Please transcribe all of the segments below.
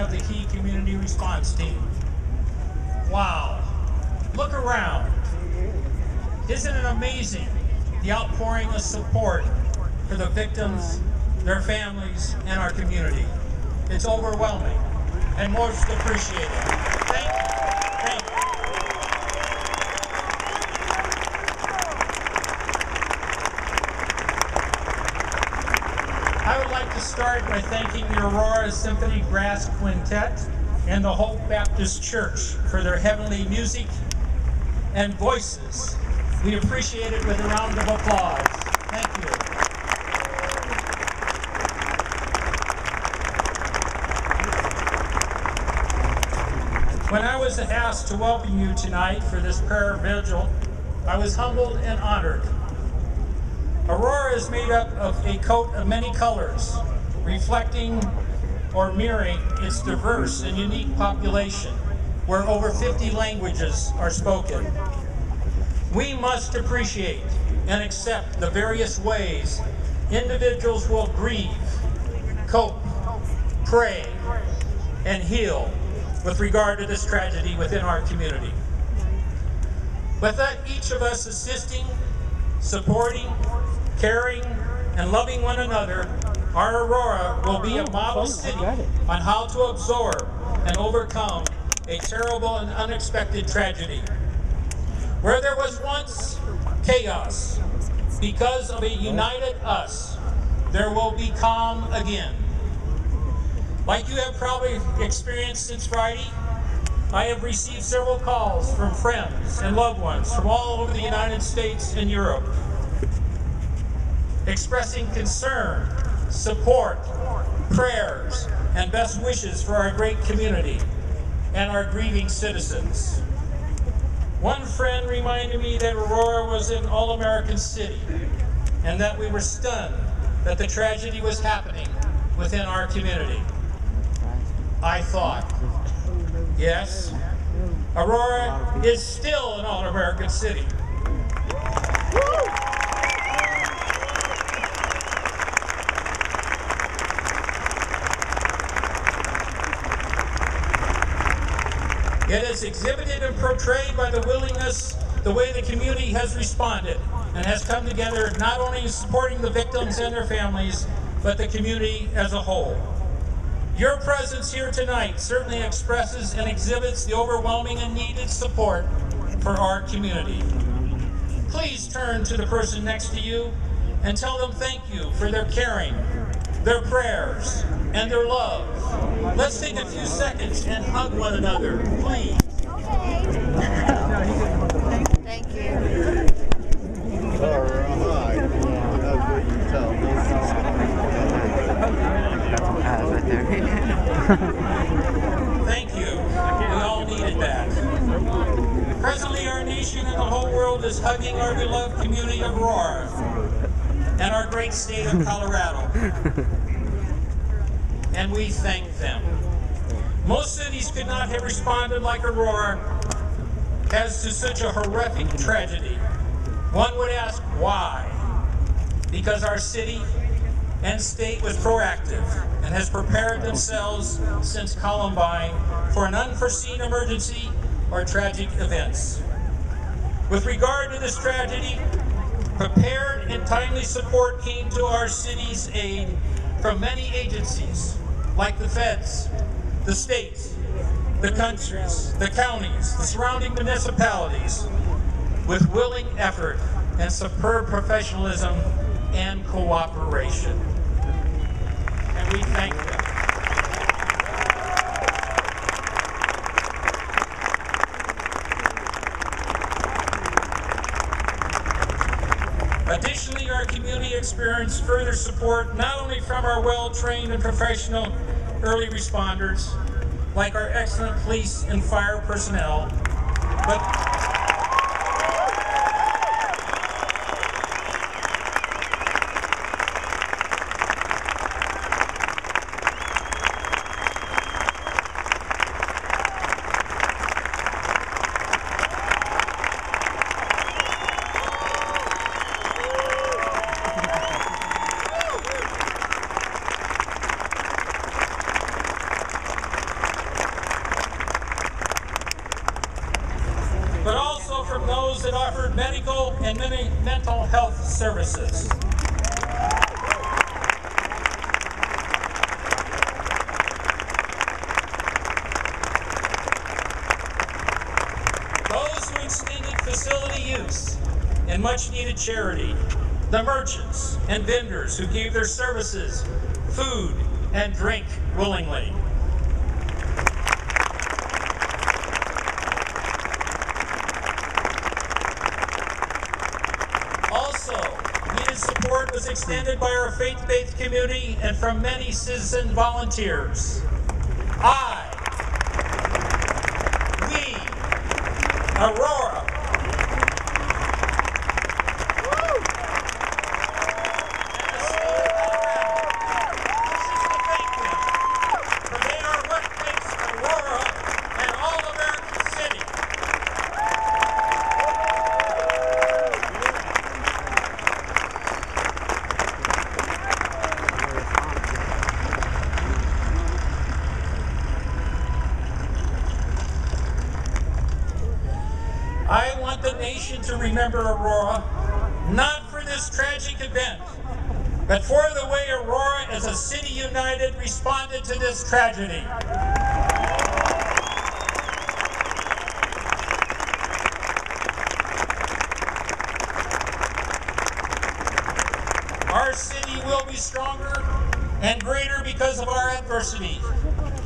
of the key community response team. Wow, look around. Isn't it amazing, the outpouring of support for the victims, their families, and our community? It's overwhelming and most appreciated. Thank you. Thank you. I would like to start by thanking the Aurora Symphony Brass Quintet and the Hope Baptist Church for their heavenly music and voices. We appreciate it with a round of applause. Thank you. When I was asked to welcome you tonight for this prayer vigil, I was humbled and honored. Aurora is made up of a coat of many colors, reflecting or mirroring its diverse and unique population, where over 50 languages are spoken. We must appreciate and accept the various ways individuals will grieve, cope, pray, and heal with regard to this tragedy within our community. With that, each of us assisting, supporting, caring, and loving one another, our Aurora will be a model city on how to absorb and overcome a terrible and unexpected tragedy. Where there was once chaos, because of a united us, there will be calm again. Like you have probably experienced since Friday, I have received several calls from friends and loved ones from all over the United States and Europe, expressing concern, support, prayers, and best wishes for our great community and our grieving citizens. One friend reminded me that Aurora was an all-American city and that we were stunned that the tragedy was happening within our community. I thought, yes, Aurora is still an all-American city. It is exhibited and portrayed by the willingness, the way the community has responded and has come together, not only in supporting the victims and their families, but the community as a whole. Your presence here tonight certainly expresses and exhibits the overwhelming and needed support for our community. Please turn to the person next to you and tell them thank you for their caring, their prayers, and their love. Let's take a few seconds and hug one another, please. Thank you. All right. That's what you tell me. Right there. Thank you. We all needed that. Presently, our nation and the whole world is hugging our beloved community of Aurora and our great state of Colorado. And we thank them. Most cities could not have responded like Aurora as to such a horrific tragedy. One would ask why? Because our city and state was proactive and has prepared themselves since Columbine for an unforeseen emergency or tragic events. With regard to this tragedy, prepared and timely support came to our city's aid from many agencies like the feds, the states, the countries, the counties, the surrounding municipalities, with willing effort and superb professionalism and cooperation. And we thank them. Additionally, our community experienced further support not only from our well-trained and professional early responders, like our excellent police and fire personnel, but medical and mental health services. Those who extended facility use and much needed charity, the merchants and vendors who gave their services, food, and drink willingly. Also, needed support was extended by our faith-based community and from many citizen volunteers. We, Aurora, I want the nation to remember Aurora, not for this tragic event, but for the way Aurora as a city united responded to this tragedy. Our city will be stronger and greater because of our adversity,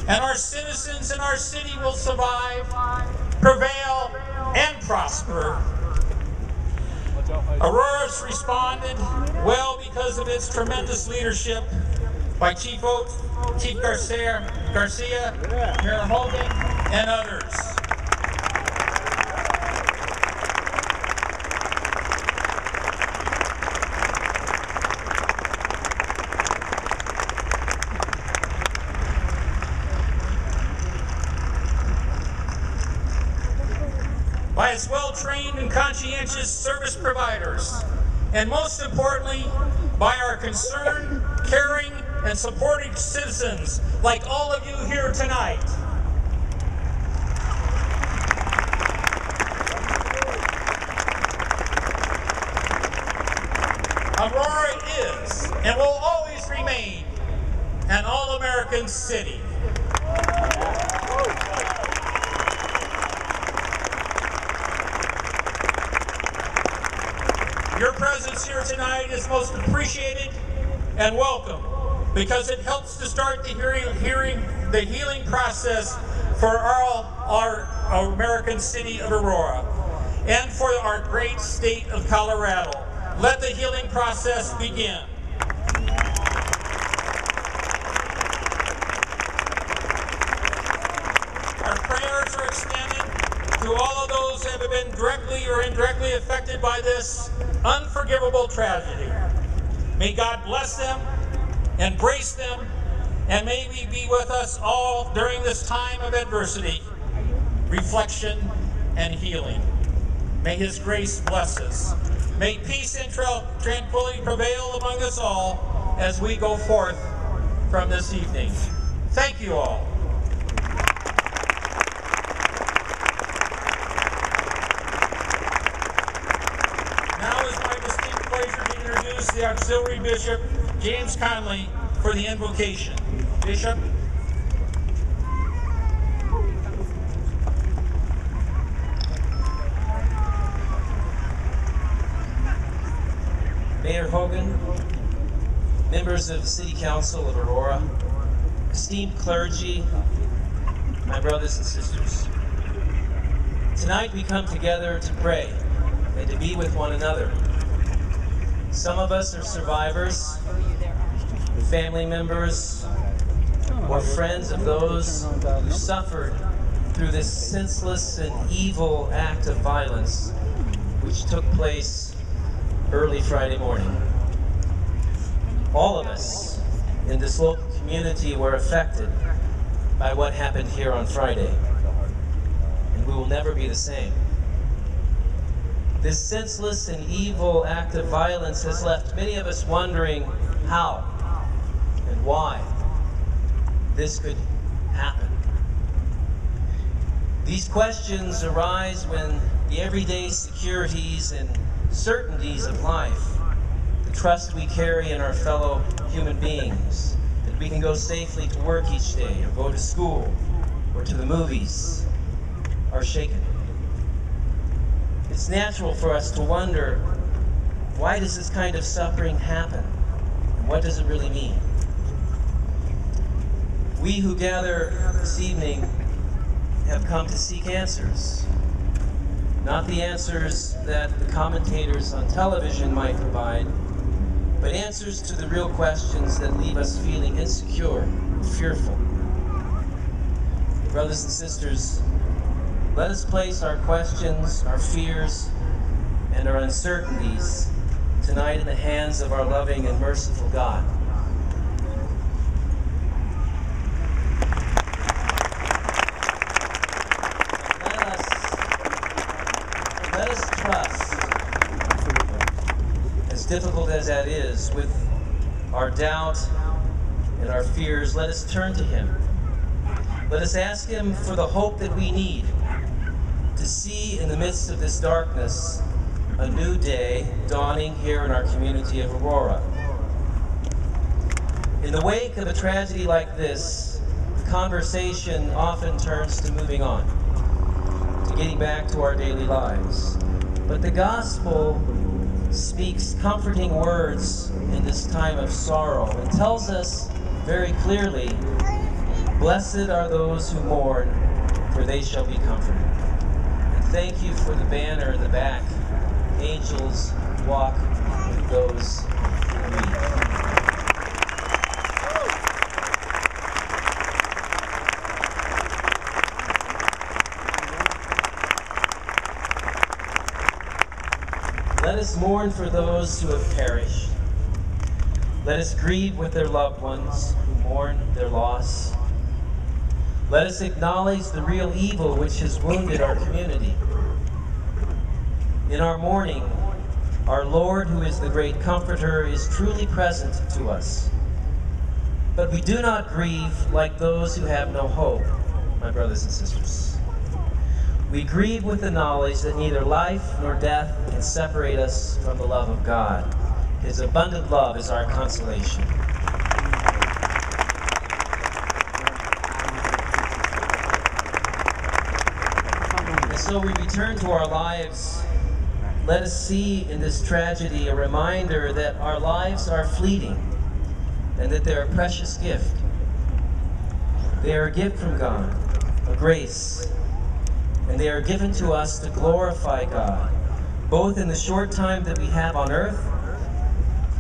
and our citizens in our city will survive, prevail, and prosper. Aurora's responded well because of its tremendous leadership by Chief Garcia, Mayor Hogan, and others. By its well-trained and conscientious service providers, and most importantly, by our concerned, caring, and supporting citizens like all of you here tonight. Aurora is and will always remain an all-American city. Your presence here tonight is most appreciated and welcome because it helps to start the healing process for our American city of Aurora and for our great state of Colorado. Let the healing process begin. Our prayers are extended to all of those who have been directly or indirectly affected by this unforgivable tragedy. May God bless them, embrace them, and may we be with us all during this time of adversity, reflection, and healing. May His grace bless us. May peace and tranquility prevail among us all as we go forth from this evening. Thank you all. The Auxiliary Bishop, James Conley, for the invocation. Bishop. Mayor Hogan, members of the City Council of Aurora, esteemed clergy, my brothers and sisters. Tonight we come together to pray and to be with one another. Some of us are survivors, family members, or friends of those who suffered through this senseless and evil act of violence which took place early Friday morning. All of us in this local community were affected by what happened here on Friday, and we will never be the same. This senseless and evil act of violence has left many of us wondering how and why this could happen. These questions arise when the everyday securities and certainties of life, the trust we carry in our fellow human beings, that we can go safely to work each day, or go to school, or to the movies, are shaken. It's natural for us to wonder, why does this kind of suffering happen? And what does it really mean? We who gather this evening have come to seek answers. Not the answers that the commentators on television might provide, but answers to the real questions that leave us feeling insecure and fearful. Brothers and sisters, let us place our questions, our fears, and our uncertainties tonight in the hands of our loving and merciful God. Let us trust, as difficult as that is, with our doubt and our fears, let us turn to Him. Let us ask Him for the hope that we need to see in the midst of this darkness a new day dawning here in our community of Aurora. In the wake of a tragedy like this, the conversation often turns to moving on, to getting back to our daily lives. But the gospel speaks comforting words in this time of sorrow and tells us very clearly, "Blessed are those who mourn, for they shall be comforted." And thank you for the banner in the back. Angels walk with those who weep. Let us mourn for those who have perished. Let us grieve with their loved ones who mourn their loss. Let us acknowledge the real evil which has wounded our community. In our mourning, our Lord, who is the great Comforter, is truly present to us. But we do not grieve like those who have no hope, my brothers and sisters. We grieve with the knowledge that neither life nor death can separate us from the love of God. His abundant love is our consolation. And so we return to our lives. Let us see in this tragedy a reminder that our lives are fleeting and that they're a precious gift. They are a gift from God, a grace, and they are given to us to glorify God, both in the short time that we have on earth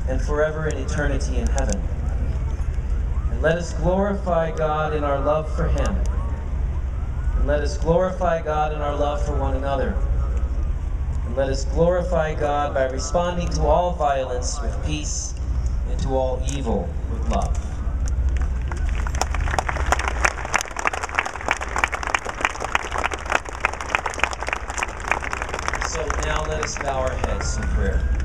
and forever in eternity in heaven. And let us glorify God in our love for Him. And let us glorify God in our love for one another. And let us glorify God by responding to all violence with peace and to all evil with love. So now let us bow our heads in prayer.